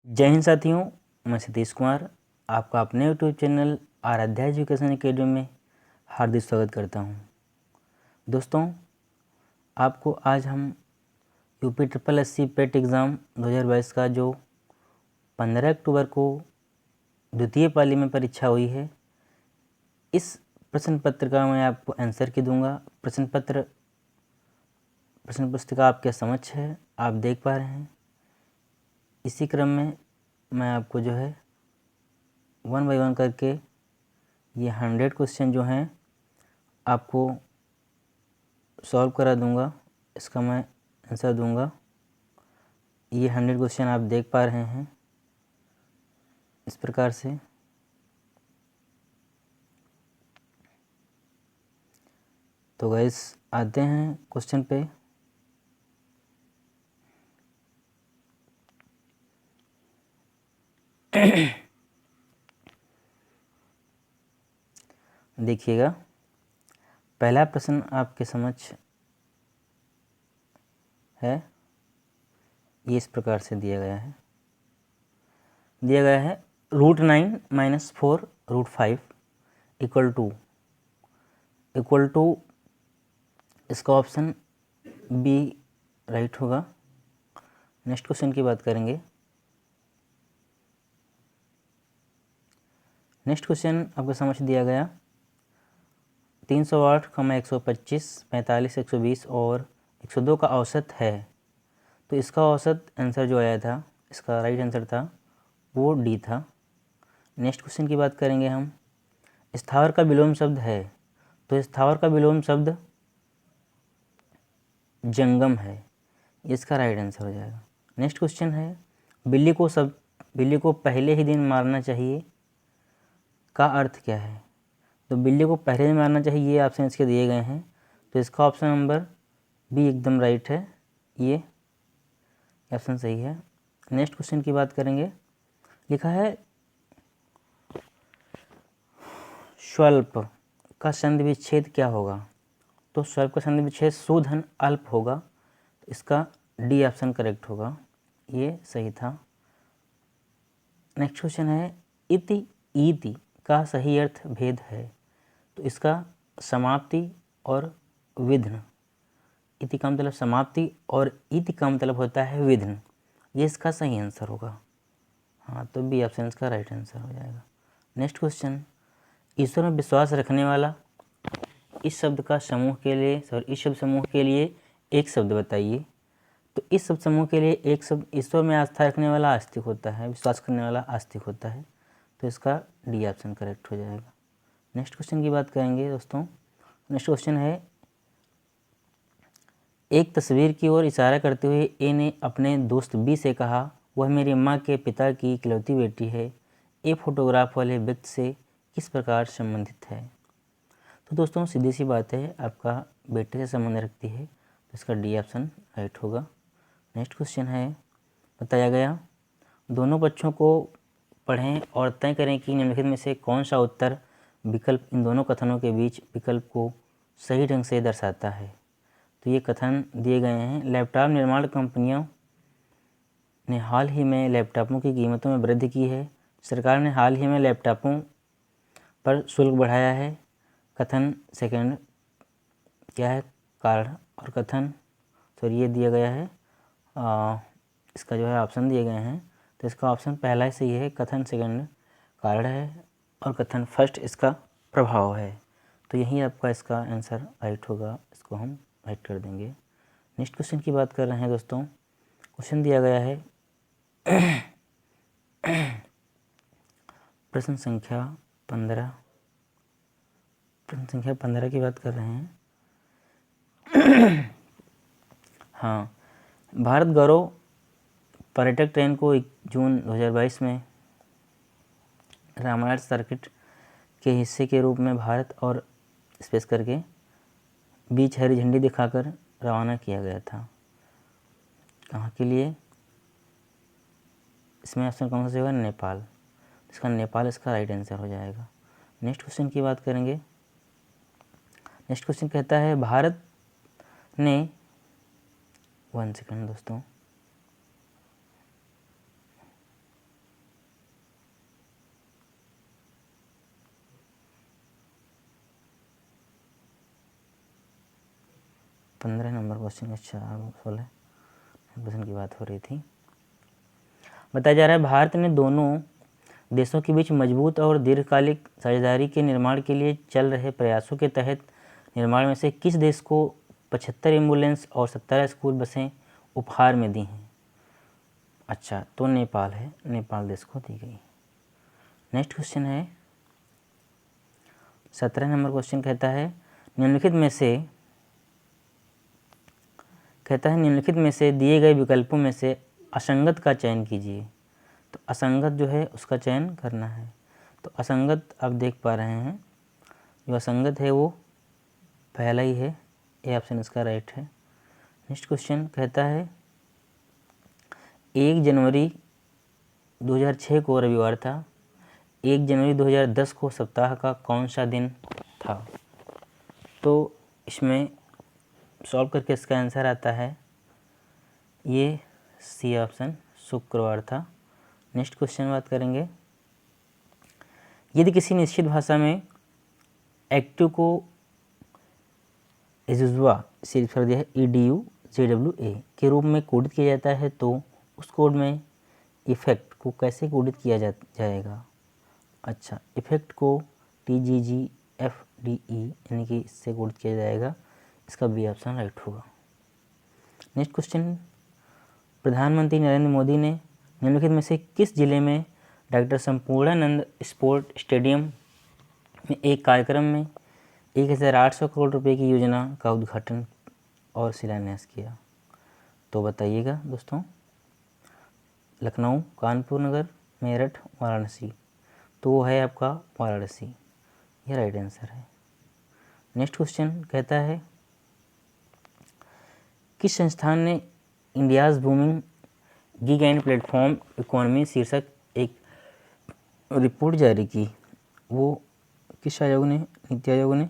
जय हिंद साथियों, मैं सतीश कुमार आपका अपने YouTube channel Aaradhya education academy में हार्दिक स्वागत करता हूं। दोस्तों, आपको आज हम UP triple SC PET exam 2022 का जो 15 अक्टूबर को द्वितीय पाली में परीक्षा हुई है, इस प्रश्न पत्र का मैं आपको आंसर की दूंगा। प्रश्न पुस्तिका आपके समक्ष है, आप देख पा रहे हैं। इसी क्रम में मैं आपको जो है 1 बाय 1 करके ये 100 क्वेश्चन जो हैं आपको सॉल्व करा दूंगा, इसका मैं आंसर दूंगा। ये 100 क्वेश्चन आप देख पा रहे हैं इस प्रकार से। तो गाइस आते हैं क्वेश्चन पे। देखिएगा, पहला प्रश्न आपके समक्ष है, ये इस प्रकार से दिया गया है √9 - 4 √5 इक्वल टू इसका ऑप्शन बी राइट होगा। नेक्स्ट क्वेश्चन की बात करेंगे। नेक्स्ट क्वेश्चन आपको समझ दिया गया 308, 125, 45, 120 और 102 का औसत है। तो इसका औसत आंसर जो आया था, इसका राइट आंसर था वो डी था। नेक्स्ट क्वेश्चन की बात करेंगे हम। स्थावर का विलोम शब्द है, तो स्थावर का विलोम शब्द जंगम है, इसका राइट आंसर हो जाएगा। नेक्स्ट क्वेश्चन है बिल्ली को पहले ही दिन मारना चाहिए का अर्थ क्या है। तो बिल्ली को पहले दिन मारना चाहिए, ये ऑप्शन इसके दिए गए हैं, तो इसका ऑप्शन नंबर बी एकदम राइट है, ये ऑप्शन सही है। नेक्स्ट क्वेश्चन की बात करेंगे। लिखा है स्वल्प का संधि विच्छेद क्या होगा। तो स्वल्प का संधि विच्छेद शूधन अल्प होगा, तो इसका डी ऑप्शन करेक्ट होगा, ये सही था। नेक्स्ट क्वेश्चन है इति ईति का सही अर्थ भेद है। तो इसका समाप्ति और विघ्न। इति का मतलब समाप्ति और इति का मतलब होता है विघ्न, ये इसका सही आंसर होगा। हाँ, तो बी ऑप्शन इसका राइट आंसर हो जाएगा। नेक्स्ट क्वेश्चन, ईश्वर में विश्वास रखने वाला इस शब्द समूह के लिए एक शब्द बताइए। तो इस शब्द समूह के लिए एक शब्द, ईश्वर में आस्था रखने वाला आस्तिक होता है, विश्वास करने वाला आस्तिक होता है, तो इसका डी ऑप्शन करेक्ट हो जाएगा। नेक्स्ट क्वेश्चन की बात करेंगे दोस्तों। नेक्स्ट क्वेश्चन है एक तस्वीर की ओर इशारा करते हुए ए ने अपने दोस्त बी से कहा, वह मेरी माँ के पिता की इकलौती बेटी है। ए फोटोग्राफ वाले व्यक्ति से किस प्रकार संबंधित है। तो दोस्तों सीधी सी बात है, आपका बेटे से संबंध रखती है, तो इसका डी ऑप्शन राइट होगा। नेक्स्ट क्वेश्चन है, बताया गया दोनों पक्षों को पढ़ें और तय करें कि निम्नलिखित में से कौन सा उत्तर विकल्प इन दोनों कथनों के बीच विकल्प को सही ढंग से दर्शाता है। तो ये कथन दिए गए हैं। लैपटॉप निर्माण कंपनियों ने हाल ही में लैपटॉपों की कीमतों में वृद्धि की है। सरकार ने हाल ही में लैपटॉपों पर शुल्क बढ़ाया है। कथन सेकंड क्या है, कारण। और कथन ये दिया गया है, इसका जो है ऑप्शन दिए गए हैं, तो इसका ऑप्शन पहला ही सही है, कथन सेकंड कारण है और कथन फर्स्ट इसका प्रभाव है। तो यही आपका इसका आंसर राइट होगा, इसको हम राइट कर देंगे। नेक्स्ट क्वेश्चन की बात कर रहे हैं दोस्तों। क्वेश्चन दिया गया है प्रश्न संख्या 15 की बात कर रहे हैं। हाँ, भारत गौरव पर्यटक ट्रेन को 1 जून 2022 में रामायण सर्किट के हिस्से के रूप में भारत और स्पेस करके बीच हरी झंडी दिखाकर रवाना किया गया था। कहाँ के लिए, इसमें ऑप्शन कौन सा होगा, नेपाल। इसका नेपाल इसका राइट आंसर हो जाएगा। नेक्स्ट क्वेश्चन की बात करेंगे। नेक्स्ट क्वेश्चन कहता है भारत ने 1 सेकंड दोस्तों, 15 नंबर क्वेश्चन। अच्छा 16 प्रश्न की बात हो रही थी। बताया जा रहा है भारत ने दोनों देशों के बीच मजबूत और दीर्घकालिक साझेदारी के निर्माण के लिए चल रहे प्रयासों के तहत निर्माण में से किस देश को 75 एम्बुलेंस और 17 स्कूल बसें उपहार में दी हैं? अच्छा तो नेपाल है, नेपाल देश को दी गई। नेक्स्ट क्वेश्चन है 17 नंबर क्वेश्चन कहता है निम्नलिखित में से दिए गए विकल्पों में से असंगत का चयन कीजिए। तो असंगत जो है उसका चयन करना है। तो असंगत आप देख पा रहे हैं, जो असंगत है वो पहला ही है, ए ऑप्शन इसका राइट है। नेक्स्ट क्वेश्चन कहता है 1 जनवरी 2006 को रविवार था, 1 जनवरी 2010 को सप्ताह का कौन सा दिन था? तो इसमें सॉल्व करके इसका आंसर आता है ये सी ऑप्शन, शुक्रवार था। नेक्स्ट क्वेश्चन बात करेंगे, यदि किसी निश्चित भाषा में एक्टिव को एजुजुआ सिर्फ कर दिया है EDUZWA के रूप में कोडित किया जाता है तो उस कोड में इफेक्ट को कैसे कोडित किया जाएगा? अच्छा इफेक्ट को TGGFDE यानी कि इससे कोडित किया जाएगा। इसका बी ऑप्शन राइट होगा। नेक्स्ट क्वेश्चन, प्रधानमंत्री नरेंद्र मोदी ने निम्नलिखित में से किस जिले में डॉक्टर संपूर्णानंद स्पोर्ट स्टेडियम में एक कार्यक्रम में 1800 करोड़ रुपए की योजना का उद्घाटन और शिलान्यास किया? तो बताइएगा दोस्तों, लखनऊ, कानपुर नगर, मेरठ, वाराणसी। तो वो है आपका वाराणसी, ये राइट आंसर है। नेक्स्ट क्वेश्चन कहता है किस संस्थान ने India's booming gig and platform economy शीर्षक एक रिपोर्ट जारी की? वो किस आयोग ने? नीति आयोग ने।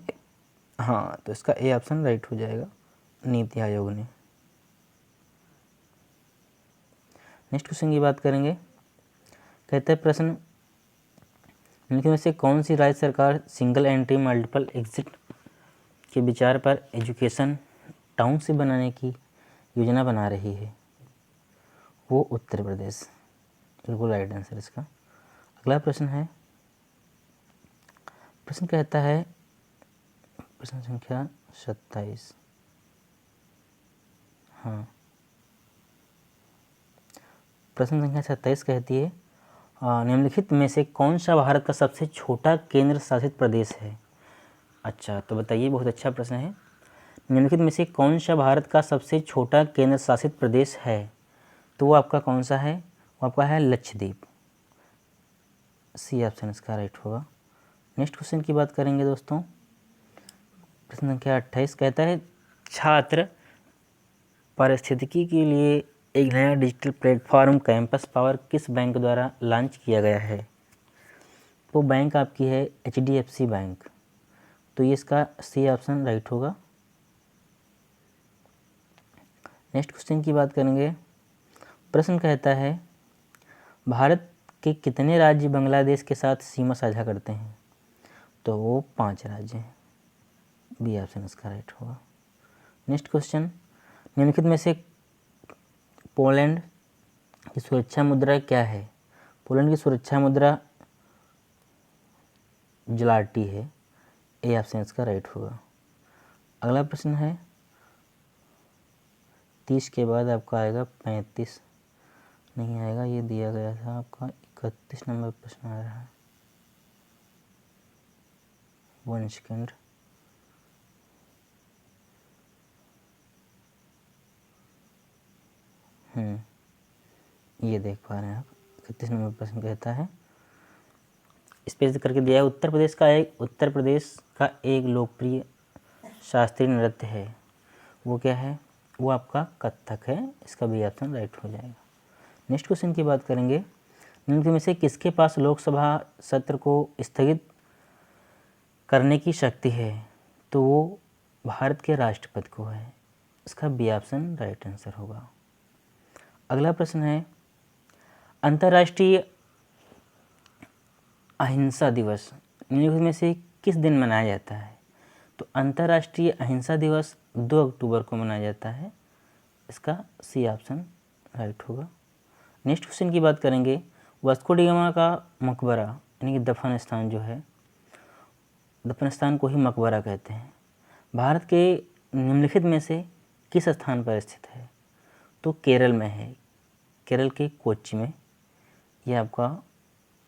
हाँ तो इसका ए ऑप्शन राइट हो जाएगा, नीति आयोग ने। नेक्स्ट क्वेश्चन की बात करेंगे, कहते हैं प्रश्न इनमें से कौन सी राज्य सरकार सिंगल एंट्री मल्टीपल एग्जिट के विचार पर एजुकेशन टाउनशिप बनाने की योजना बना रही है? वो उत्तर प्रदेश, बिल्कुल राइट आंसर इसका। अगला प्रश्न है, प्रश्न कहता है प्रश्न संख्या 27। हाँ प्रश्न संख्या 27 कहती है निम्नलिखित में से कौन सा भारत का सबसे छोटा केंद्र शासित प्रदेश है? अच्छा तो बताइए, बहुत अच्छा प्रश्न है। निम्नलिखित में से कौन सा भारत का सबसे छोटा केंद्र शासित प्रदेश है? तो वो आपका कौन सा है? वो आपका है लक्षद्वीप, सी ऑप्शन इसका राइट होगा। नेक्स्ट क्वेश्चन की बात करेंगे दोस्तों, प्रश्न संख्या 28 कहता है छात्र पारिस्थितिकी के लिए एक नया डिजिटल प्लेटफॉर्म कैंपस पावर किस बैंक द्वारा लॉन्च किया गया है? वो बैंक आपकी है HDFC बैंक, तो ये इसका सी ऑप्शन राइट होगा। नेक्स्ट क्वेश्चन की बात करेंगे, प्रश्न कहता है भारत के कितने राज्य बांग्लादेश के साथ सीमा साझा करते हैं? तो वो 5 राज्य हैं, बी ऑप्शन इसका राइट होगा। नेक्स्ट क्वेश्चन, निम्नलिखित में से पोलैंड की सुरक्षा मुद्रा क्या है? पोलैंड की सुरक्षा मुद्रा जलाटी है, ए ऑप्शन इसका राइट होगा। अगला प्रश्न है 30 के बाद आपका आएगा 35, नहीं आएगा, ये दिया गया था आपका 31 नंबर प्रश्न आ रहा है। 1 सेकेंड, ये देख पा रहे हैं आप, 31 नंबर प्रश्न कहता है स्पेस करके दिया है उत्तर प्रदेश का एक लोकप्रिय शास्त्रीय नृत्य है, वो क्या है? वो आपका कथक है, इसका भी ऑप्शन राइट हो जाएगा। नेक्स्ट क्वेश्चन की बात करेंगे, निम्न में से किसके पास लोकसभा सत्र को स्थगित करने की शक्ति है? तो वो भारत के राष्ट्रपति को है, इसका बी ऑप्शन राइट आंसर होगा। अगला प्रश्न है अंतर्राष्ट्रीय अहिंसा दिवस निम्नलिखित में से किस दिन मनाया जाता है? तो अंतर्राष्ट्रीय अहिंसा दिवस 2 अक्टूबर को मनाया जाता है। इसका सी ऑप्शन राइट होगा। नेक्स्ट क्वेश्चन की बात करेंगे, वास्को डी गामा का मकबरा यानी कि दफन स्थान जो है, दफन स्थान को ही मकबरा कहते हैं, भारत के निम्नलिखित में से किस स्थान पर स्थित है? तो केरल में है, केरल के कोच्चि में। यह आपका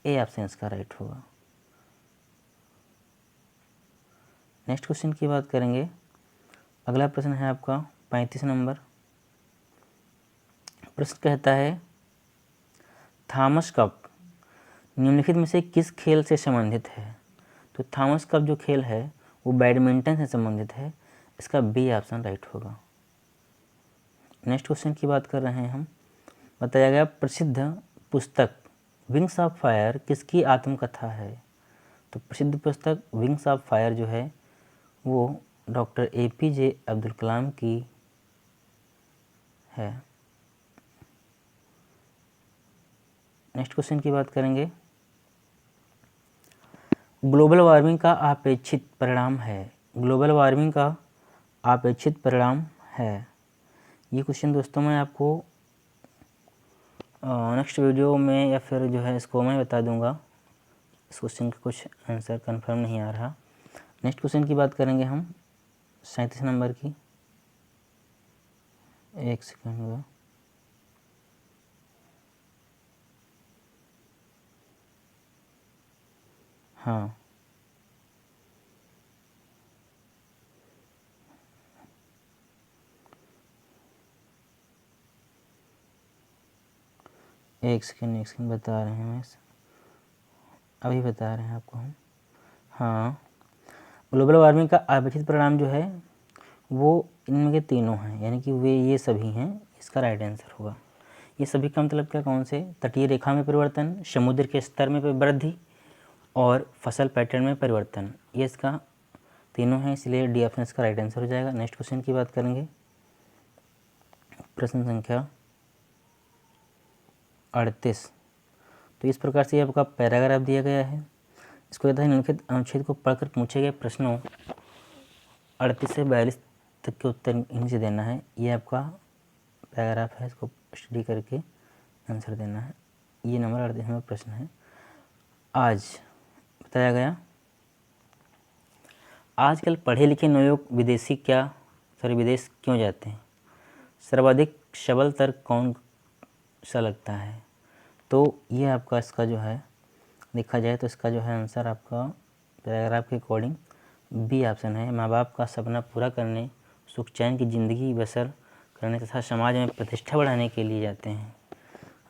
ए ऑप्शन इसका राइट होगा। नेक्स्ट क्वेश्चन की बात करेंगे, अगला प्रश्न है आपका 35 नंबर। प्रश्न कहता है, थॉमस कप निम्नलिखित में से किस खेल से संबंधित है? तो थॉमस कप जो खेल है वो बैडमिंटन से संबंधित है। इसका बी ऑप्शन राइट होगा। नेक्स्ट क्वेश्चन की बात कर रहे हैं हम, बताया गया प्रसिद्ध पुस्तक विंग्स ऑफ फायर किसकी आत्मकथा है? तो प्रसिद्ध पुस्तक विंग्स ऑफ फायर जो है वो डॉक्टर APJ अब्दुल कलाम की है। नेक्स्ट क्वेश्चन की बात करेंगे, ग्लोबल वार्मिंग का अपेक्षित परिणाम है। ग्लोबल वार्मिंग का अपेक्षित परिणाम है। ये क्वेश्चन दोस्तों मैं आपको नेक्स्ट वीडियो में या फिर जो है इसको मैं बता दूंगा। इस क्वेश्चन का कुछ आंसर कंफर्म नहीं आ रहा। नेक्स्ट क्वेश्चन की बात करेंगे हम 37 नंबर की। एक सेकंड हुआ। हाँ, एक सेकंड बता रहे हैं, अभी बता रहे हैं आपको हम। हाँ, ग्लोबल वार्मिंग का अपेक्षित परिणाम जो है वो इनमें के तीनों हैं, यानी कि वे ये सभी हैं। इसका राइट आंसर होगा। ये सभी का मतलब क्या, कौन से? तटीय रेखा में परिवर्तन, समुद्र के स्तर में वृद्धि और फसल पैटर्न में परिवर्तन। ये इसका तीनों हैं, इसलिए डी ऑप्शन इसका राइट आंसर हो जाएगा। नेक्स्ट क्वेश्चन की बात करेंगे, प्रश्न संख्या 38। तो इस प्रकार से आपका पैराग्राफ दिया गया है। इसको कहता है निम्नलिखित अनुच्छेद को पढ़कर पूछे गए प्रश्नों 38 से 42 तक के उत्तर इन्हीं से देना है। ये आपका पैराग्राफ है, इसको स्टडी करके आंसर देना है। ये नंबर 38 में प्रश्न है। आज बताया गया, आजकल पढ़े लिखे नवयुवक विदेश क्यों जाते हैं? सर्वाधिक सबल तर्क कौन सा लगता है? तो ये आपका इसका जो है देखा जाए तो इसका जो है आंसर आपका पैराग्राफ के अकॉर्डिंग बी ऑप्शन है। माँ बाप का सपना पूरा करने, सुख चैन की ज़िंदगी बसर करने तथा समाज में प्रतिष्ठा बढ़ाने के लिए जाते हैं।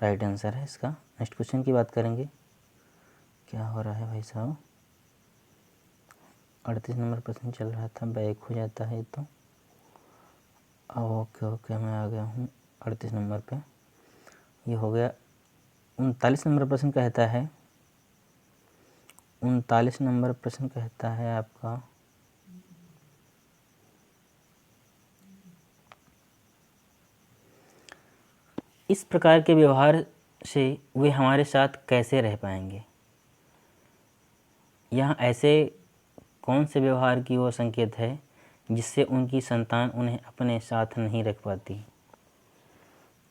राइट आंसर है इसका। नेक्स्ट क्वेश्चन की बात करेंगे, क्या हो रहा है भाई साहब? 38 नंबर प्रश्न चल रहा था, बैक हो जाता है तो ओके मैं आ गया हूँ 38 नंबर पे। ये हो गया। 39 नंबर प्रश्न कहता है, 39 नंबर प्रश्न कहता है आपका, इस प्रकार के व्यवहार से वे हमारे साथ कैसे रह पाएंगे? यहाँ ऐसे कौन से व्यवहार की वो संकेत है जिससे उनकी संतान उन्हें अपने साथ नहीं रख पाती?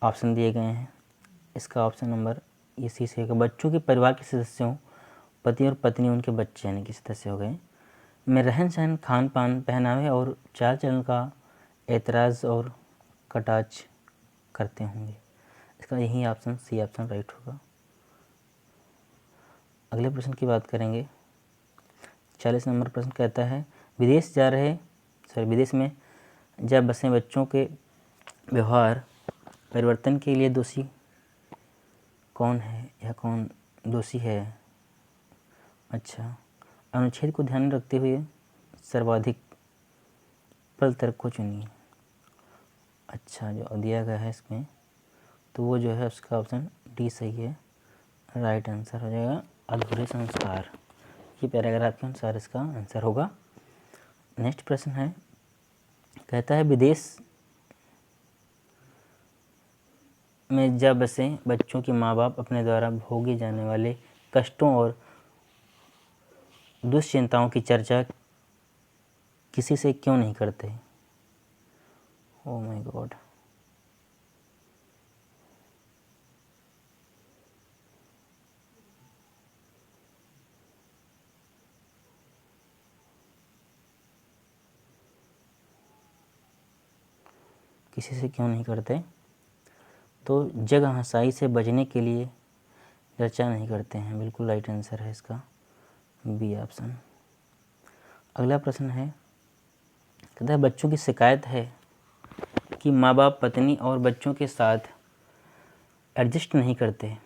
ऑप्शन दिए गए हैं। इसका ऑप्शन नंबर ये सी से होगा। बच्चों के परिवार के सदस्यों, पति और पत्नी उनके बच्चे यानी कि सदस्य हो गए, में रहन सहन, खान पान, पहनावे और चाल चलन का एतराज़ और कटाक्ष करते होंगे। इसका यही ऑप्शन सी ऑप्शन राइट होगा। अगले प्रश्न की बात करेंगे। 40 नंबर प्रश्न कहता है, विदेश में जब बसे बच्चों के व्यवहार परिवर्तन के लिए दोषी कौन है या कौन दोषी है? अच्छा, अनुच्छेद को ध्यान में रखते हुए सर्वाधिक प्रबल तर्क को चुनिए। अच्छा, जो दिया गया है इसमें तो वो जो है उसका ऑप्शन डी सही है। राइट आंसर हो जाएगा अधूरे संस्कार। ये पैराग्राफ के अनुसार इसका आंसर होगा। नेक्स्ट प्रश्न है, कहता है विदेश में जब बसे बच्चों के माँ बाप अपने द्वारा भोगे जाने वाले कष्टों और दुश्चिंताओं की चर्चा किसी से क्यों नहीं करते? Oh my God. किसी से क्यों नहीं करते? तो जग हंसाई से बचने के लिए चर्चा नहीं करते हैं। बिल्कुल राइट आंसर है इसका बी ऑप्शन। अगला प्रश्न है, कहता है बच्चों की शिकायत है कि माँ बाप पत्नी और बच्चों के साथ एडजस्ट नहीं करते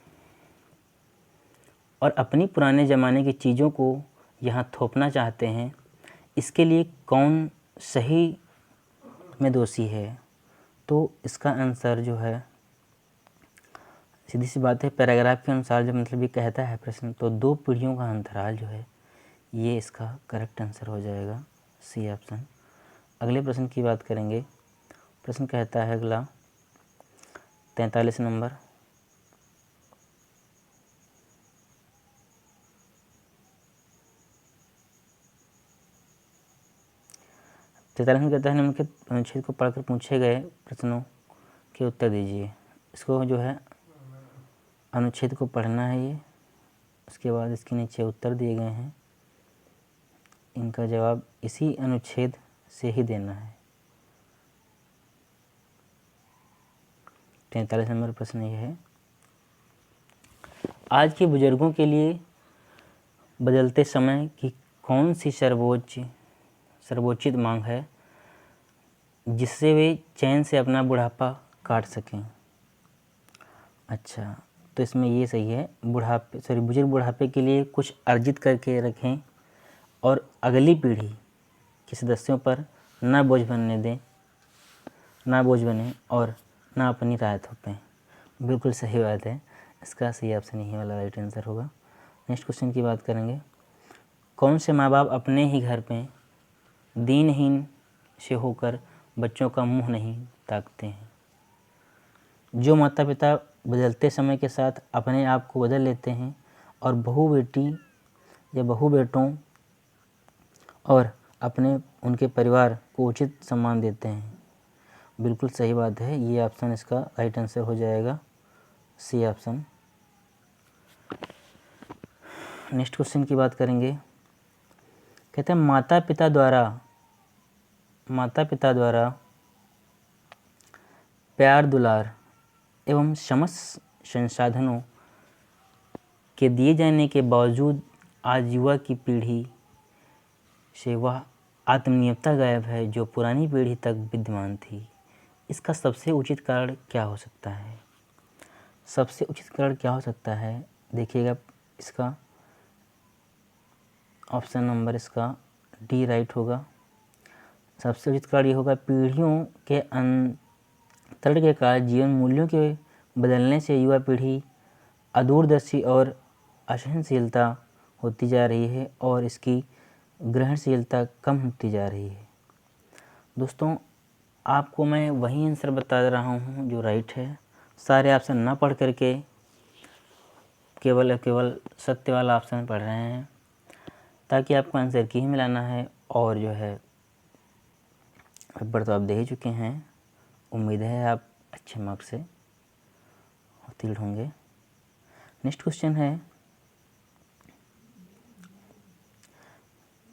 और अपनी पुराने ज़माने की चीज़ों को यहाँ थोपना चाहते हैं। इसके लिए कौन सही में दोषी है? तो इसका आंसर जो है, सीधी सी बात है, पैराग्राफ के अनुसार जब मतलब ये कहता है प्रश्न, तो 2 पीढ़ियों का अंतराल जो है ये इसका करेक्ट आंसर हो जाएगा, सी ऑप्शन। अगले प्रश्न की बात करेंगे। प्रश्न कहता है अगला 43 नंबर, में कहता है निम्नलिखित अनुच्छेद को पढ़कर पूछे गए प्रश्नों के उत्तर दीजिए। इसको जो है अनुच्छेद को पढ़ना है ये, उसके बाद इसके नीचे उत्तर दिए गए हैं, इनका जवाब इसी अनुच्छेद से ही देना है। 43 नंबर प्रश्न ये है, आज के बुजुर्गों के लिए बदलते समय की कौन सी सर्वोचित मांग है जिससे वे चैन से अपना बुढ़ापा काट सकें? अच्छा, तो इसमें ये सही है, बुजुर्ग बुढ़ापे के लिए कुछ अर्जित करके रखें और अगली पीढ़ी के सदस्यों पर ना बोझ बने और ना अपनी राय थोपें। बिल्कुल सही बात है, इसका सही ऑप्शन यही वाला राइट आंसर होगा। नेक्स्ट क्वेश्चन की बात करेंगे, कौन से माँ बाप अपने ही घर में दीनहीन से होकर बच्चों का मुंह नहीं ताकते हैं? जो माता पिता बदलते समय के साथ अपने आप को बदल लेते हैं और बहू बेटों और उनके परिवार को उचित सम्मान देते हैं। बिल्कुल सही बात है, ये ऑप्शन इसका राइट आंसर हो जाएगा, सी ऑप्शन। नेक्स्ट क्वेश्चन की बात करेंगे, कहते हैं माता पिता द्वारा प्यार दुलार एवं समस्त संसाधनों के दिए जाने के बावजूद आज युवा की पीढ़ी से वह आत्मीयता गायब है जो पुरानी पीढ़ी तक विद्यमान थी। इसका सबसे उचित कारण क्या हो सकता है? सबसे उचित कारण क्या हो सकता है, देखिएगा, इसका ऑप्शन नंबर इसका डी राइट होगा। सबसे उचित कारण ये होगा, पीढ़ियों के अंतर के कारण जीवन मूल्यों के बदलने से युवा पीढ़ी अदूरदर्शी और असहनशीलता होती जा रही है और इसकी ग्रहणशीलता कम होती जा रही है। दोस्तों, आपको मैं वही आंसर बता रहा हूँ जो राइट है। सारे ऑप्शन ना पढ़ करके केवल सत्य वाला ऑप्शन पढ़ रहे हैं, ताकि आपको आंसर की ही मिलाना है। और जो है पेपर तो आप दे ही चुके हैं, उम्मीद है आप अच्छे मार्क्स से उत्तीर्ण होंगे। नेक्स्ट क्वेश्चन है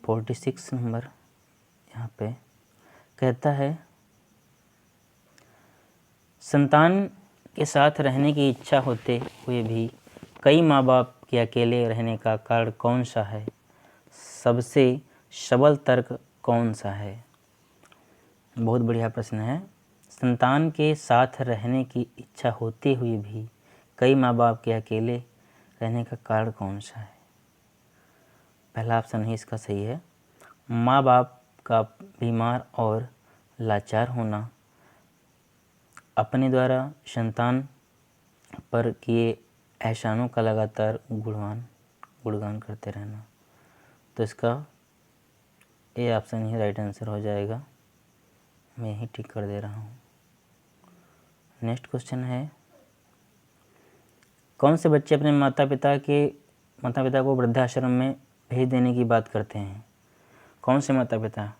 46 नंबर, यहाँ पे कहता है संतान के साथ रहने की इच्छा होते हुए भी कई माँ बाप के अकेले रहने का कारण कौन सा है? सबसे सबल तर्क कौन सा है? बहुत बढ़िया प्रश्न है। संतान के साथ रहने की इच्छा होते हुए भी कई माँ बाप के अकेले रहने का कारण कौन सा है? पहला ऑप्शन ही इसका सही है, माँ बाप का बीमार और लाचार होना, अपने द्वारा संतान पर किए एहसानों का लगातार गुणगान करते रहना। तो इसका A option he right answer हो जाएगा, मैं ही टिक कर दे रहा हूँ। नेक्स्ट क्वेश्चन है, कौन से बच्चे अपने माता पिता को वृद्धाश्रम में भेज देने की बात करते हैं? कौन से माता पिता?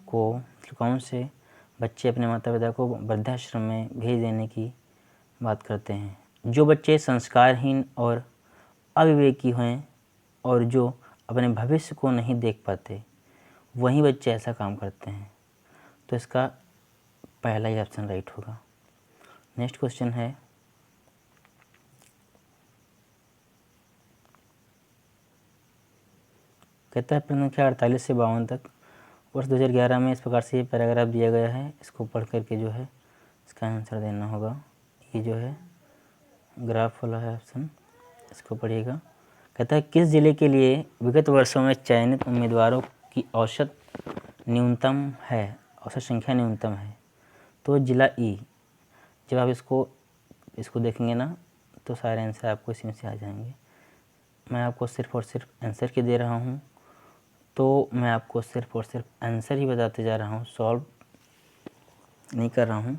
को कौन से बच्चे अपने माता पिता को वृद्धाश्रम में भेज देने की बात करते हैं? जो बच्चे संस्कारहीन और अविवेकी हैं और जो अपने भविष्य को नहीं देख पाते, वही बच्चे ऐसा काम करते हैं। तो इसका पहला ही ऑप्शन राइट होगा। नेक्स्ट क्वेश्चन है, कहता है प्रश्न संख्या 48 से 52 तक वर्ष 2011 में इस प्रकार से ये पैराग्राफ दिया गया है। इसको पढ़ करके जो है इसका आंसर देना होगा। ये जो है ग्राफ वाला है ऑप्शन, इसको पढ़िएगा। कहता है किस जिले के लिए विगत वर्षों में चयनित उम्मीदवारों की औसत न्यूनतम है, औसत संख्या न्यूनतम है? तो जिला ई। जब आप इसको देखेंगे ना तो सारे आंसर आपको इसी में से आ जाएंगे। मैं आपको सिर्फ और सिर्फ आंसर की दे रहा हूँ, तो मैं आपको सिर्फ और सिर्फ आंसर ही बताते जा रहा हूँ, सॉल्व नहीं कर रहा हूँ।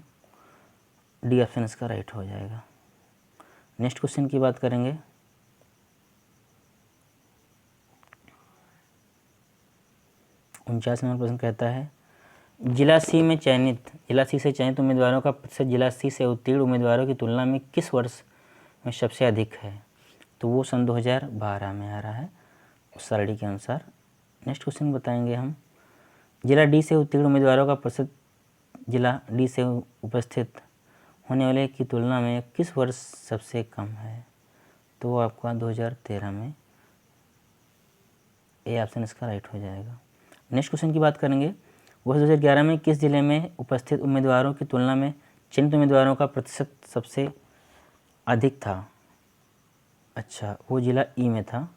डी ऑप्शन इसका राइट हो जाएगा। नेक्स्ट क्वेश्चन की बात करेंगे। उनचास नंबर प्रश्न कहता है जिला सी से चयनित उम्मीदवारों का प्रतिशत जिला सी से उत्तीर्ण उम्मीदवारों की तुलना में किस वर्ष में सबसे अधिक है? तो वो सन 2012 में आ रहा है उस सरणी के अनुसार। नेक्स्ट क्वेश्चन बताएंगे हम, जिला डी से उत्तीर्ण उम्मीदवारों का प्रतिशत जिला डी से उपस्थित होने वाले की तुलना में किस वर्ष सबसे कम है? तो वो आपका 2013 में, ए ऑप्शन इसका राइट हो जाएगा। नेक्स्ट क्वेश्चन की बात करेंगे, वर्ष 2011 में किस जिले में उपस्थित उम्मीदवारों की तुलना में चयनित उम्मीदवारों का प्रतिशत सबसे अधिक था? अच्छा, वो जिला ई में था।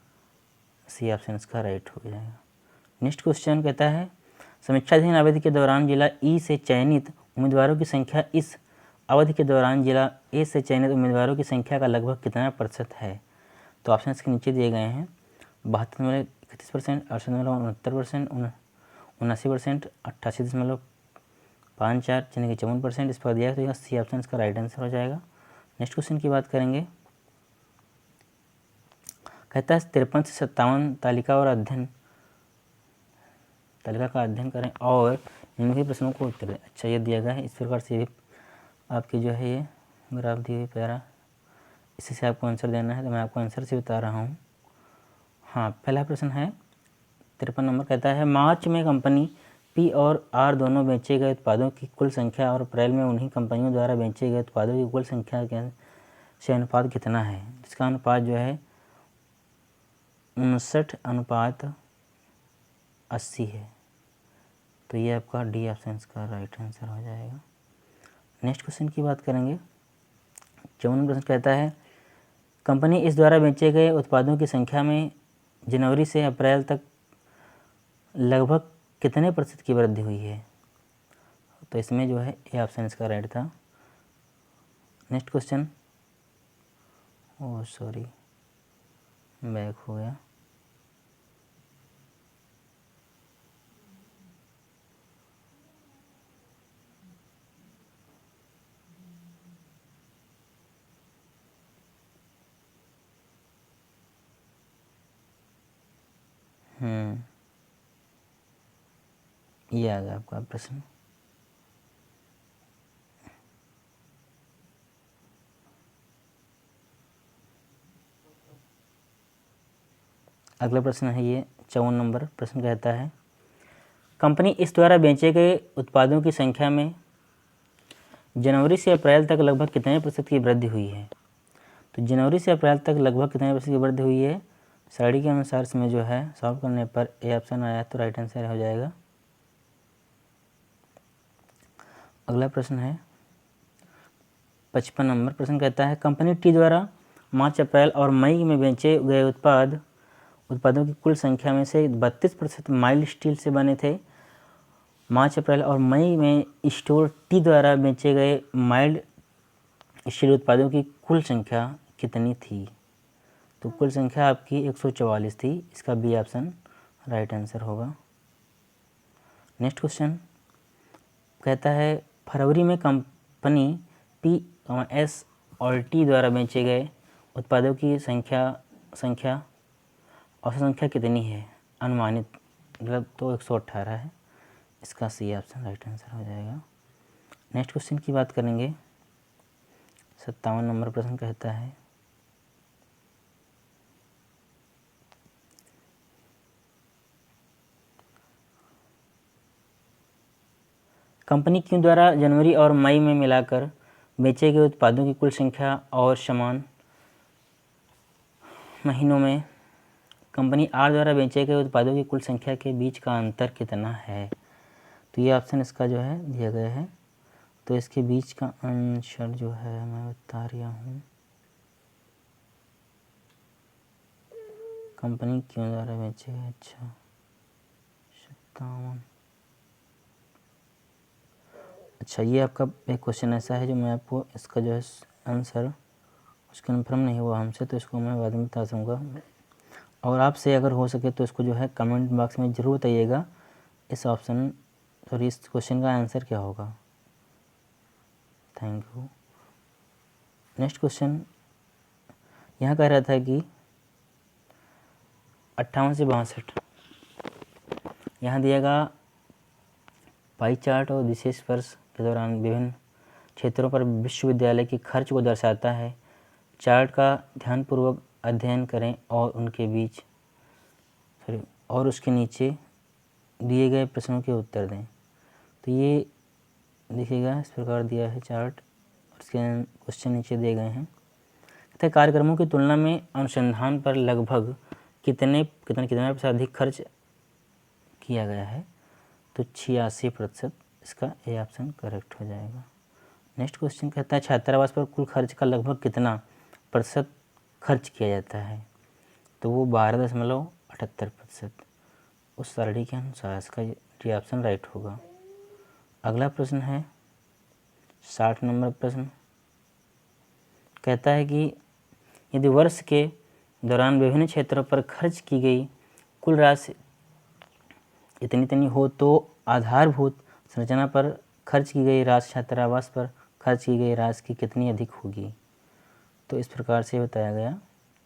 सी ऑप्शन इसका राइट हो जाएगा। नेक्स्ट क्वेश्चन कहता है समीक्षाधीन अवधि के दौरान जिला ई से चयनित उम्मीदवारों की संख्या इस अवधि के दौरान जिला ए से चयनित उम्मीदवारों की संख्या का लगभग कितना प्रतिशत है? तो ऑप्शन इसके नीचे दिए गए हैं। 72.31%, 68.69%, 79%, 88.54, यानी कि 54% इस पर दिया है। तो यह सी ऑप्शन इसका राइट आंसर हो जाएगा। नेक्स्ट क्वेश्चन की बात करेंगे। कहता है 53 से 57 तालिका का अध्ययन करें और निम्नलिखित प्रश्नों को उत्तर दें। अच्छा, ये दिया गया है इस प्रकार से आपकी जो है ये ग्राफ दी हुई प्यारा, इसी से आपको आंसर देना है। तो मैं आपको आंसर से बता रहा हूँ। हाँ, पहला प्रश्न है 53 नंबर, कहता है मार्च में कंपनी पी और आर दोनों बेचे गए उत्पादों की कुल संख्या और अप्रैल में उन्हीं कंपनियों द्वारा बेचे गए उत्पादों की कुल संख्या से अनुपात कितना है? इसका अनुपात जो है 59:80 है। तो ये आपका डी ऑप्शन का राइट आंसर हो जाएगा। नेक्स्ट क्वेश्चन की बात करेंगे। 54 प्रश्न कहता है कंपनी इस द्वारा बेचे गए उत्पादों की संख्या में जनवरी से अप्रैल तक लगभग कितने प्रतिशत की वृद्धि हुई है? तो इसमें जो है ए ऑप्शन इसका राइट था। Next question, oh sorry back हो गया। ये आ गया आपका प्रश्न। अगला प्रश्न है ये 54 नंबर प्रश्न कहता है कंपनी इस द्वारा बेचे गए उत्पादों की संख्या में जनवरी से अप्रैल तक लगभग कितने प्रतिशत की वृद्धि हुई है? तो जनवरी से अप्रैल तक लगभग कितने प्रतिशत की वृद्धि हुई है? साड़ी के अनुसार इसमें जो है सॉल्व करने पर ए ऑप्शन आया तो राइट आंसर हो जाएगा। अगला प्रश्न है 55 नंबर प्रश्न कहता है कंपनी टी द्वारा मार्च, अप्रैल और मई में बेचे गए उत्पादों की कुल संख्या में से 32% माइल्ड स्टील से बने थे। मार्च, अप्रैल और मई में स्टोर टी द्वारा बेचे गए माइल्ड स्टील उत्पादों की कुल संख्या कितनी थी? तो कुल संख्या आपकी 144 थी। इसका बी ऑप्शन राइट आंसर होगा। नेक्स्ट क्वेश्चन कहता है फरवरी में कंपनी पी एस और टी द्वारा बेचे गए उत्पादों की औसत संख्या कितनी है? अनुमानित मतलब तो 118 है। इसका सी ऑप्शन राइट आंसर हो जाएगा। नेक्स्ट क्वेश्चन की बात करेंगे। 57 नंबर प्रश्न कहता है कंपनी क्यू द्वारा जनवरी और मई में मिलाकर बेचे गए उत्पादों की कुल संख्या और समान महीनों में कंपनी आर द्वारा बेचे गए उत्पादों की कुल संख्या के बीच का अंतर कितना है। तो ये ऑप्शन इसका जो है दिया गया है। तो इसके बीच का आंसर जो है मैं बता रहा हूँ, कंपनी क्यों द्वारा बेचे गए। अच्छा 57। अच्छा ये आपका एक क्वेश्चन ऐसा है जो मैं आपको इसका जो है आंसर कुछ कन्फर्म नहीं हुआ हमसे, तो इसको मैं बाद में बता दूँगा। और आपसे अगर हो सके तो इसको जो है कमेंट बॉक्स में ज़रूर बताइएगा इस ऑप्शन सॉरी इस क्वेश्चन का आंसर क्या होगा। Thank you. नेक्स्ट क्वेश्चन यहाँ कह रहा था कि 58 से 62 यहाँ दिएगा पाई चार्ट और विशेष वर्ष के दौरान विभिन्न क्षेत्रों पर विश्वविद्यालय के खर्च को दर्शाता है। चार्ट का ध्यानपूर्वक अध्ययन करें और उनके बीच और उसके नीचे दिए गए प्रश्नों के उत्तर दें। तो ये देखिएगा इस प्रकार दिया है चार्ट और इसके क्वेश्चन नीचे दिए गए हैं। तथा कार्यक्रमों की तुलना में अनुसंधान पर लगभग कितने प्रतिशत अधिक खर्च किया गया है। तो 86%। इसका ए ऑप्शन करेक्ट हो जाएगा। नेक्स्ट क्वेश्चन कहता है छात्रावास पर कुल खर्च का लगभग कितना प्रतिशत खर्च किया जाता है। तो वो 12.78%। उस सरणी के अनुसार इसका ये ऑप्शन राइट होगा। अगला प्रश्न है 60 नंबर प्रश्न कहता है कि यदि वर्ष के दौरान विभिन्न क्षेत्रों पर खर्च की गई कुल राशि इतनी हो तो आधारभूत संरचना पर खर्च की गई राशि छात्रावास पर खर्च की गई राशि की कितनी अधिक होगी। तो इस प्रकार से बताया गया।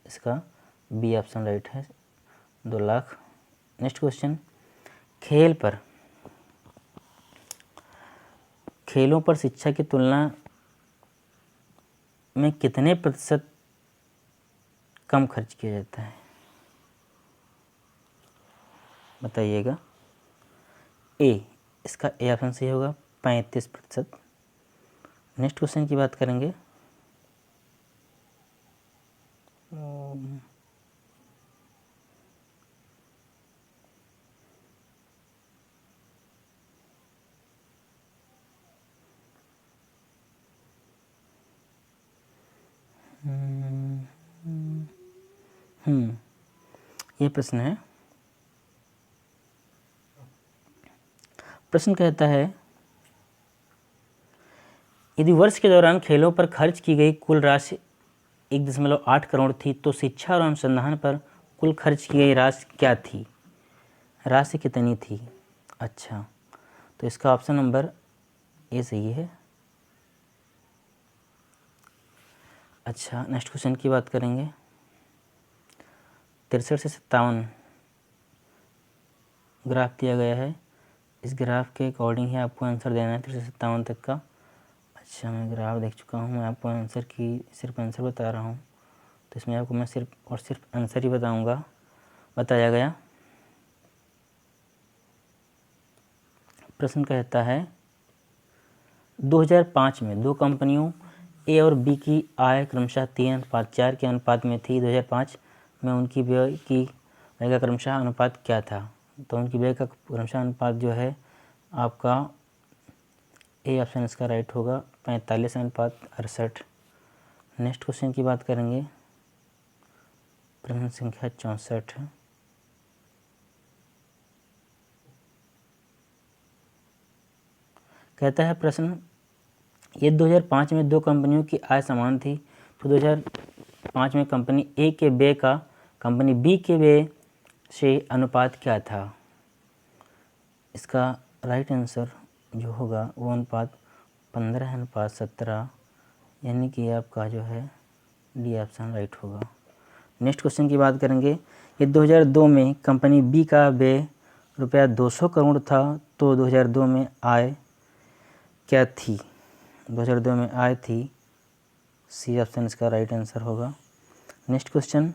इसका बी ऑप्शन राइट है 2 लाख। नेक्स्ट क्वेश्चन खेलों पर शिक्षा की तुलना में कितने प्रतिशत कम खर्च किया जाता है बताइएगा। ए इसका ए ऑप्शन सही होगा 35%। नेक्स्ट क्वेश्चन की बात करेंगे। ये प्रश्न है। प्रश्न कहता है यदि वर्ष के दौरान खेलों पर खर्च की गई कुल राशि 1.8 करोड़ थी तो शिक्षा और अनुसंधान पर कुल खर्च की गई राशि क्या थी। राशि कितनी थी। अच्छा तो इसका ऑप्शन नंबर ए सही है। अच्छा नेक्स्ट क्वेश्चन की बात करेंगे। 63 से 57 ग्राफ दिया गया है। इस ग्राफ के अकॉर्डिंग ही आपको आंसर देना है 63 से 57 तक का। अच्छा मैं ग्राफ देख चुका हूँ, मैं आपको आंसर की सिर्फ आंसर बता रहा हूँ। तो इसमें आपको मैं सिर्फ और सिर्फ आंसर ही बताऊँगा। बताया गया प्रश्न कहता है 2005 में दो कंपनियों ए और बी की आय क्रमशः 3:4 के अनुपात में थी। 2005 में उनकी व्यय का क्रमशः अनुपात क्या था। तो उनकी व्यय का क्रमशः अनुपात जो है आपका ए ऑप्शन इसका राइट होगा 45:68। नेक्स्ट क्वेश्चन की बात करेंगे। प्रश्न संख्या 64 है। कहता है प्रश्न ये 2005 में दो कंपनियों की आय समान थी तो 2005 में कंपनी ए के व्यय का कंपनी बी के व्यय से अनुपात क्या था। इसका राइट आंसर जो होगा वो अनुपात 15:17 यानी कि आपका जो है डी ऑप्शन राइट होगा। नेक्स्ट क्वेश्चन की बात करेंगे। ये 2002 में कंपनी बी का व्यय रुपया 200 करोड़ था तो 2002 में आय क्या थी? 2002 में आय थी, सी ऑप्शन इसका राइट आंसर होगा। नेक्स्ट क्वेश्चन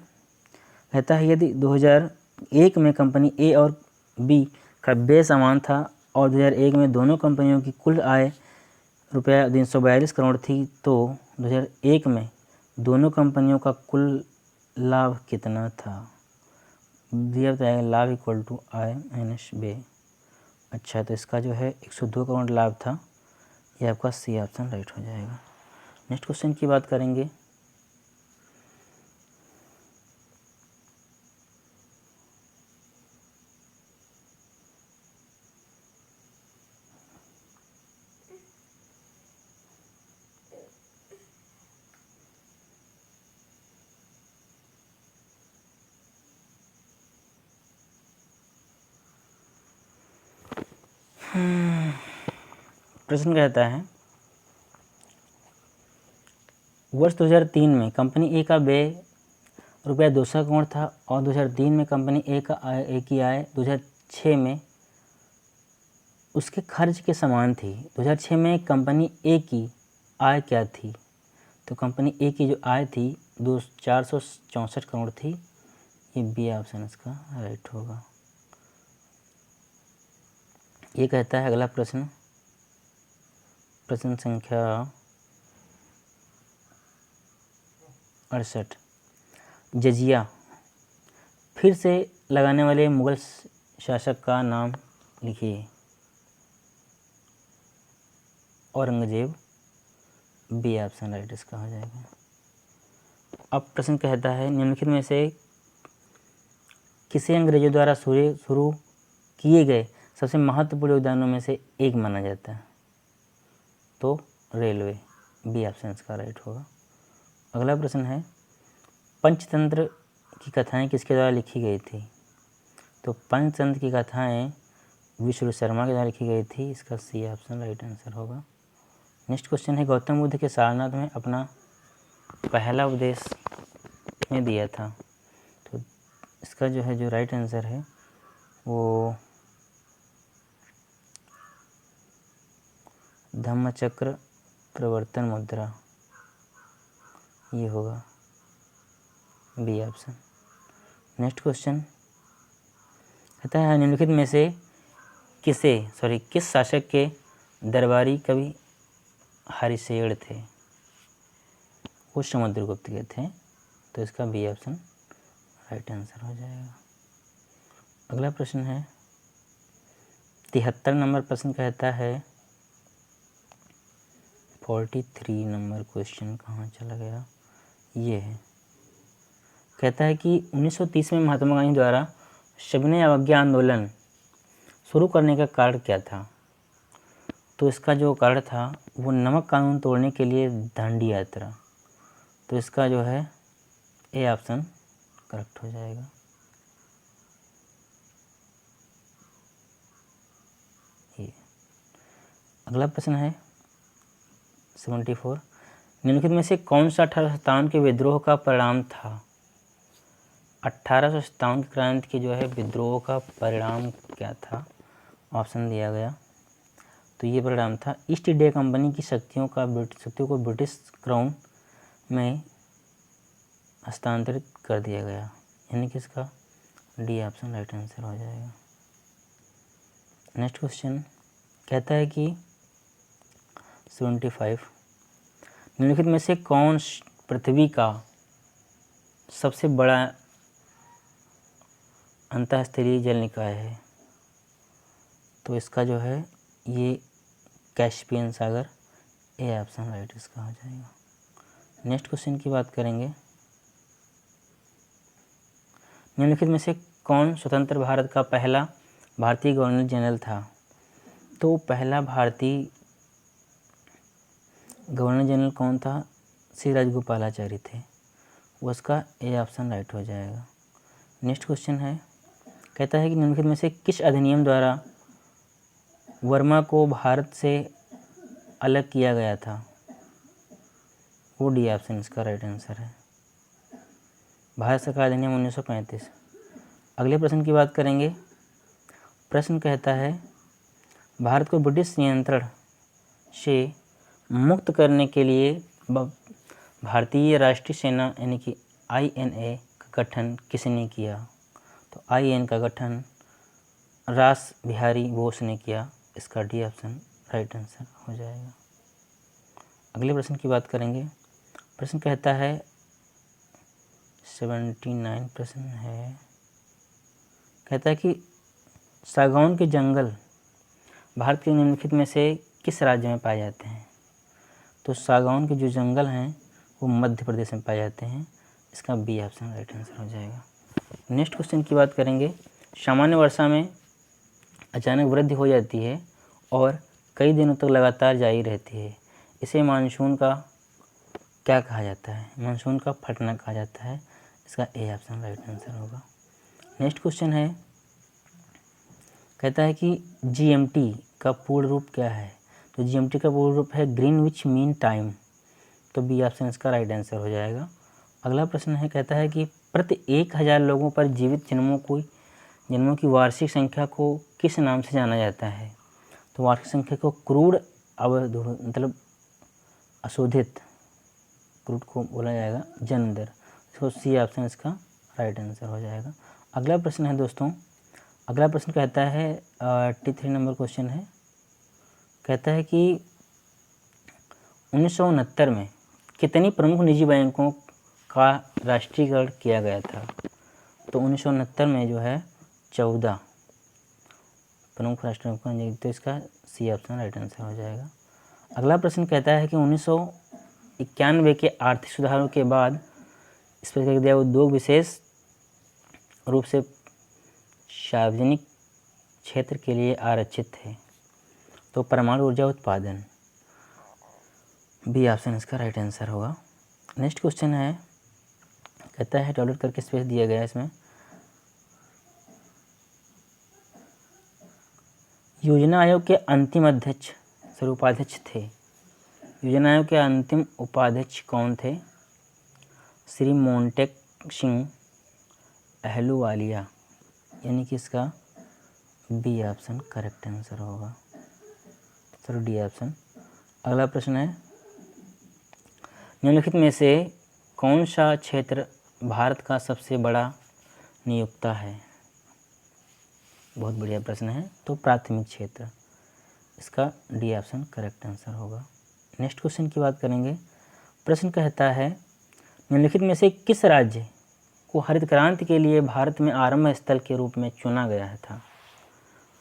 कहता है यदि 2001 में कंपनी ए और बी का व्यय समान था और 2001 में दोनों कंपनियों की कुल आय रुपया 342 करोड़ थी तो 2001 में दोनों कंपनियों का कुल लाभ कितना था? दिया बताएगा लाभ इक्वल टू आय माइनस व्यय। अच्छा, तो इसका जो है 102 करोड़ लाभ था, ये आपका सी ऑप्शन राइट हो जाएगा। नेक्स्ट क्वेश्चन की बात करेंगे। प्रश्न कहता है वर्ष 2003 में कंपनी ए का व्यय रुपया 200 करोड़ था और 2003 में कंपनी ए की आय 2006 में उसके खर्च के समान थी। 2006 में कंपनी ए की आय क्या थी? तो कंपनी ए की जो आय थी 464 करोड़ थी, ये बी ऑप्शन इसका राइट होगा। ये कहता है अगला प्रश्न, प्रश्न संख्या 68, जजिया फिर से लगाने वाले मुगल शासक का नाम लिखिए। औरंगजेब, बी ऑप्शन राइट इसका हो जाएगा। अब प्रश्न कहता है निम्नलिखित में से किसे अंग्रेजों द्वारा शुरू किए गए सबसे महत्वपूर्ण योगदानों में से एक माना जाता है? तो रेलवे, बी ऑप्शन इसका राइट होगा। अगला प्रश्न है पंचतंत्र की कथाएं किसके द्वारा लिखी गई थी? तो पंचतंत्र की कथाएं विष्णु शर्मा के द्वारा लिखी गई थी, इसका सी ऑप्शन राइट आंसर होगा। नेक्स्ट क्वेश्चन है गौतम बुद्ध के सारनाथ में अपना पहला उपदेश में दिया था, तो इसका जो है जो राइट आंसर है वो धम्मचक्र प्रवर्तन मुद्रा, ये होगा बी ऑप्शन। नेक्स्ट क्वेश्चन कहता है निम्नलिखित में से किस शासक के दरबारी कवि हरिशेर थे? वो समुद्रगुप्त के थे, तो इसका बी ऑप्शन राइट आंसर हो जाएगा। अगला प्रश्न है 73 नंबर प्रश्न कहता है 43 नंबर क्वेश्चन कहाँ चला गया, ये है। कहता है कि 1930 में महात्मा गांधी द्वारा सविनय अवज्ञा आंदोलन शुरू करने का कारण क्या था? तो इसका जो कारण था वो नमक कानून तोड़ने के लिए दांडी यात्रा, तो इसका जो है ए ऑप्शन करेक्ट हो जाएगा। ये अगला प्रश्न है 74, निम्नलिखित में से कौन सा 1857 के विद्रोह का परिणाम था? 1857 की क्रांति के जो है विद्रोह का परिणाम क्या था? ऑप्शन दिया गया, तो ये परिणाम था ईस्ट इंडिया कंपनी की शक्तियों को ब्रिटिश क्राउन में हस्तांतरित कर दिया गया, यानी कि इसका डी ऑप्शन राइट आंसर हो जाएगा। नेक्स्ट क्वेश्चन कहता है कि 75, निम्नलिखित में से कौन पृथ्वी का सबसे बड़ा अंतःस्थलीय जल निकाय है? तो इसका जो है ये Caspian Sagar, A option right इसका हो जाएगा। नेक्स्ट क्वेश्चन की बात करेंगे, निम्नलिखित में से कौन स्वतंत्र भारत का पहला भारतीय गवर्नर जनरल था? तो पहला भारतीय गवर्नर जनरल कौन था? श्री राजगोपालाचारी थे, उसका ए ऑप्शन राइट हो जाएगा। नेक्स्ट क्वेश्चन है कहता है कि निम्नलिखित में से किस अधिनियम द्वारा वर्मा को भारत से अलग किया गया था? वो डी ऑप्शन इसका राइट आंसर है, भारत सरकार अधिनियम 1935। अगले प्रश्न की बात करेंगे प्रश्न कहता है भारत को ब्रिटिश नियंत्रण से मुक्त करने के लिए भारतीय राष्ट्रीय सेना यानी कि INA का गठन किसने किया? तो INA का गठन रास बिहारी बोस ने किया। इसका डी ऑप्शन राइट आंसर हो जाएगा। अगले प्रश्न की बात करेंगे। प्रश्न कहता है 79 प्रश्न है, कहता है कि सागौन के जंगल भारत के निम्नलिखित में से किस राज्य में पाए जाते हैं? तो सागौन के जो जंगल हैं वो मध्य प्रदेश में पाए जाते हैं। इसका बी ऑप्शन राइट आंसर हो जाएगा। नेक्स्ट क्वेश्चन की बात करेंगे। सामान्य वर्षा में अचानक वृद्धि हो जाती है और कई दिनों तक लगातार जारी रहती है, इसे मानसून का क्या कहा जाता है? मानसून का फटना कहा जाता है। इसका ए ऑप्शन राइट आंसर होगा। नेक्स्ट क्वेश्चन है, कहता है कि GMT का पूर्ण रूप क्या है? तो GMT का पूर्ण रूप है ग्रीनविच मीन टाइम। तो बी ऑप्शन इसका राइट आंसर हो जाएगा। अगला प्रश्न है, कहता है कि प्रति 1000 लोगों पर जीवित जन्मों की वार्षिक संख्या को किस नाम से जाना जाता है? तो वार्षिक संख्या को क्रूड मतलब अशोधित क्रूड को बोला जाएगा जन्म दर। तो सी ऑप्शन इसका राइट आंसर हो जाएगा। अगला प्रश्न है दोस्तों, अगला प्रश्न कहता है 83 नंबर क्वेश्चन है, कहता है कि 1969 में कितनी प्रमुख निजी बैंकों का राष्ट्रीयकरण किया गया था? तो 1969 में जो है 14 प्रमुख राष्ट्रीय बैंकों, तो इसका सी ऑप्शन राइट आंसर हो जाएगा। अगला प्रश्न कहता है कि 1991 के आर्थिक सुधारों के बाद इस प्रकार के उद्योग विशेष रूप से सार्वजनिक क्षेत्र के लिए आरक्षित थे। तो परमाणु ऊर्जा उत्पादन, बी ऑप्शन इसका राइट आंसर होगा। नेक्स्ट क्वेश्चन है, कहता है टॉयलेट करके स्पेस दिया गया है इसमें, योजना आयोग के अंतिम अध्यक्ष सर उपाध्यक्ष थे। योजना आयोग के अंतिम उपाध्यक्ष कौन थे? श्री मोंटेक सिंह अहलूवालिया, यानी कि इसका बी ऑप्शन करेक्ट आंसर होगा, सर डी ऑप्शन। अगला प्रश्न है, निम्नलिखित में से कौन सा क्षेत्र भारत का सबसे बड़ा नियोक्ता है? बहुत बढ़िया प्रश्न है। तो प्राथमिक क्षेत्र, इसका डी ऑप्शन करेक्ट आंसर होगा। नेक्स्ट क्वेश्चन की बात करेंगे। प्रश्न कहता है, निम्नलिखित में से किस राज्य को हरित क्रांति के लिए भारत में आरंभ स्थल के रूप में चुना गया था?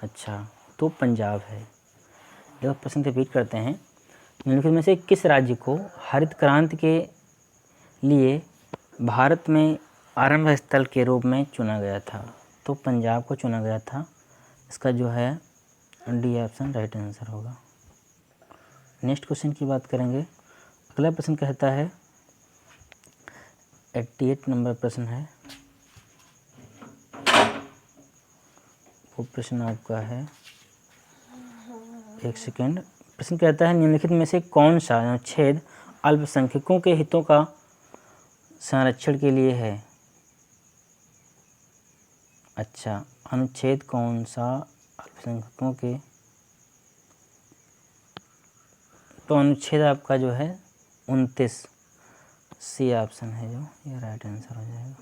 अच्छा, तो पंजाब है। देखो प्रश्न रिपीट करते हैं, निम्नलिखित में से किस राज्य को हरित क्रांति के लिए भारत में आरंभ स्थल के रूप में चुना गया था? तो पंजाब को चुना गया था। इसका जो है डी ऑप्शन राइट आंसर होगा। नेक्स्ट क्वेश्चन की बात करेंगे। अगला प्रश्न कहता है 88 नंबर प्रश्न है, वो प्रश्न आपका है, एक सेकेंड। प्रश्न कहता है, निम्नलिखित में से कौन सा अनुच्छेद अल्पसंख्यकों के हितों का संरक्षण के लिए है? अच्छा, अनुच्छेद कौन सा अल्पसंख्यकों के, तो अनुच्छेद आपका जो है 29, सी ऑप्शन है जो ये राइट आंसर हो जाएगा।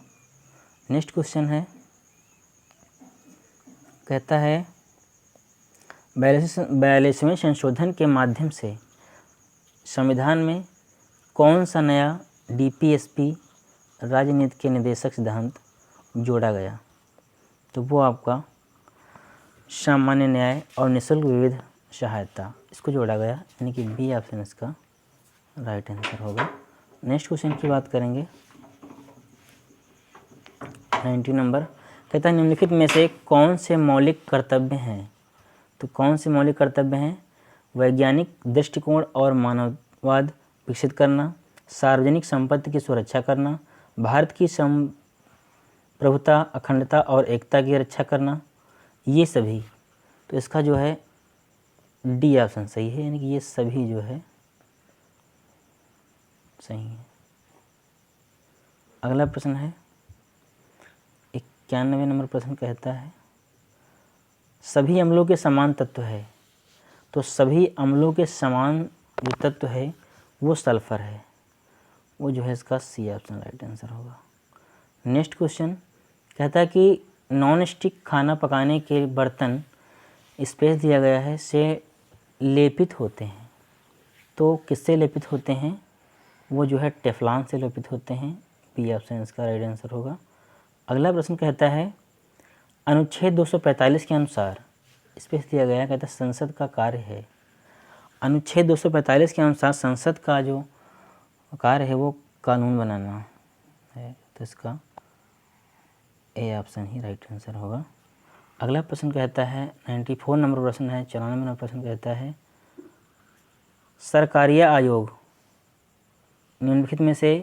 नेक्स्ट क्वेश्चन है, कहता है 42वें संशोधन के माध्यम से संविधान में कौन सा नया DPSP राजनीति के निदेशक सिद्धांत जोड़ा गया? तो वो आपका सामान्य न्याय और निःशुल्क विविध सहायता, इसको जोड़ा गया, यानी कि बी ऑप्शन इसका राइट आंसर होगा। नेक्स्ट क्वेश्चन की बात करेंगे 90 नंबर, कहता है निम्नलिखित में से कौन से मौलिक कर्तव्य हैं? तो कौन से मौलिक कर्तव्य हैं? वैज्ञानिक दृष्टिकोण और मानववाद विकसित करना, सार्वजनिक संपत्ति की सुरक्षा करना, भारत की संप्रभुता, अखंडता और एकता की रक्षा करना, ये सभी। तो इसका जो है डी ऑप्शन सही है, यानी कि ये सभी जो है सही है। अगला प्रश्न है 91 नंबर प्रश्न कहता है, सभी अम्लों के समान तत्व है, तो सभी अम्लों के समान जो तत्व है वो सल्फर है, वो जो है इसका सी ऑप्शन राइट आंसर होगा। नेक्स्ट क्वेश्चन कहता है कि नॉन स्टिक खाना पकाने के बर्तन स्पेस दिया गया है से लेपित होते हैं, तो किससे लेपित होते हैं? वो जो है टेफ्लॉन से लेपित होते हैं, बी ऑप्शन इसका राइट आंसर होगा। अगला प्रश्न कहता है अनुच्छेद 245 के अनुसार स्पेस दिया गया है, कहता है संसद का कार्य है। अनुच्छेद 245 के अनुसार संसद का जो कार्य है वो कानून बनाना है, तो इसका A option he right answer होगा। अगला प्रश्न कहता है 94 नंबर प्रश्न है, 94 नंबर प्रश्न कहता है सरकारीय आयोग निम्नलिखित में से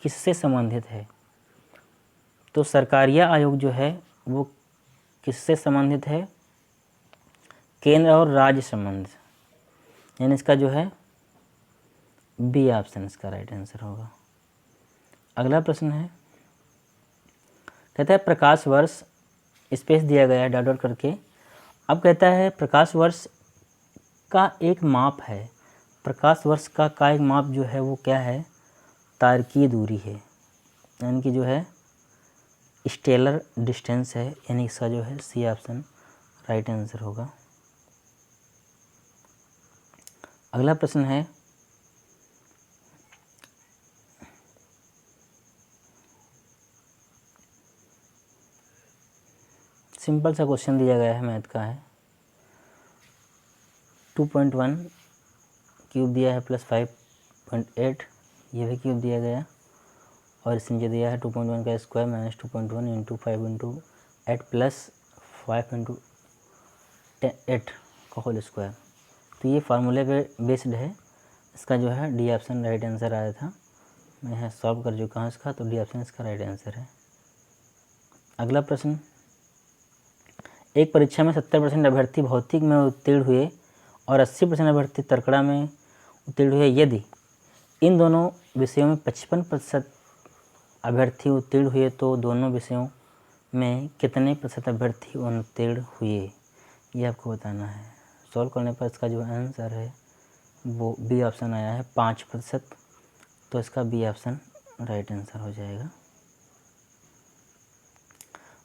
किससे संबंधित है? तो सरकारीय आयोग जो है वो किससे संबंधित है? केंद्र और राज्य संबंध, यानी इसका जो है बी ऑप्शन इसका राइट आंसर होगा। अगला प्रश्न है कहता है प्रकाश वर्ष स्पेस दिया गया है डॉट डॉट करके। अब कहता है प्रकाश वर्ष का एक माप है, प्रकाश वर्ष का एक माप जो है वो क्या है? तारकीय दूरी है, यानी कि जो है स्टेलर डिस्टेंस है, यानी इसका जो है सी ऑप्शन राइट आंसर होगा। अगला प्रश्न है सिंपल सा क्वेश्चन दिया गया है, मैथ का है। 2.1 क्यूब दिया है प्लस 5.8, ये भी क्यूब दिया गया, और इसमें जो दिया है 2.1 का square minus 2.1 into 5 into 8 plus 5 into 8 का होल स्क्वायर। तो ये फार्मूले पे बेस्ड है, इसका जो है डी ऑप्शन राइट आंसर आया था। मैं यहाँ सॉल्व कर चुका हूँ इसका, तो डी ऑप्शन इसका राइट आंसर है। अगला प्रश्न, एक परीक्षा में 70% अभ्यर्थी भौतिक में उत्तीर्ण हुए और 80% अभ्यर्थी तर्कड़ा में उत्तीर्ण हुए। यदि इन दोनों विषयों में 55% अभ्यर्थी उत्तीर्ण हुए तो दोनों विषयों में कितने प्रतिशत अभ्यर्थी उत्तीर्ण हुए, ये आपको बताना है। सॉल्व करने पर इसका जो आंसर है वो बी ऑप्शन आया है 5%, तो इसका बी ऑप्शन राइट आंसर हो जाएगा।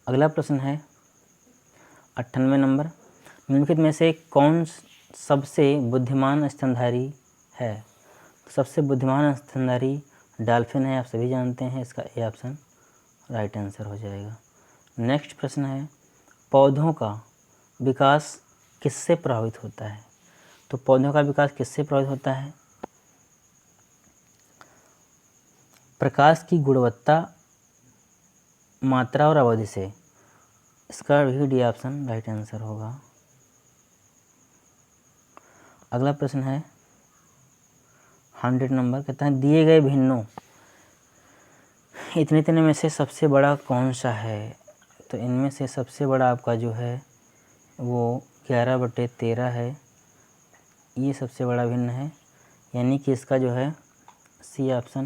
अगला प्रश्न है 98 नंबर, निम्नलिखित में से कौन सबसे बुद्धिमान स्तनधारी है? सबसे बुद्धिमान स्तनधारी डॉल्फिन है, आप सभी जानते हैं, इसका ए ऑप्शन राइट आंसर हो जाएगा। नेक्स्ट प्रश्न है पौधों का विकास किससे प्रभावित होता है? तो पौधों का विकास किससे प्रभावित होता है? प्रकाश की गुणवत्ता, मात्रा और अवधि से, इसका भी डी ऑप्शन राइट आंसर होगा। अगला प्रश्न है 100 नंबर, कहता है दिए गए भिन्नों इतने में से सबसे बड़ा कौन सा है? तो इनमें से सबसे बड़ा आपका जो है वो 11/13 है, ये सबसे बड़ा भिन्न है, यानी कि इसका जो है सी ऑप्शन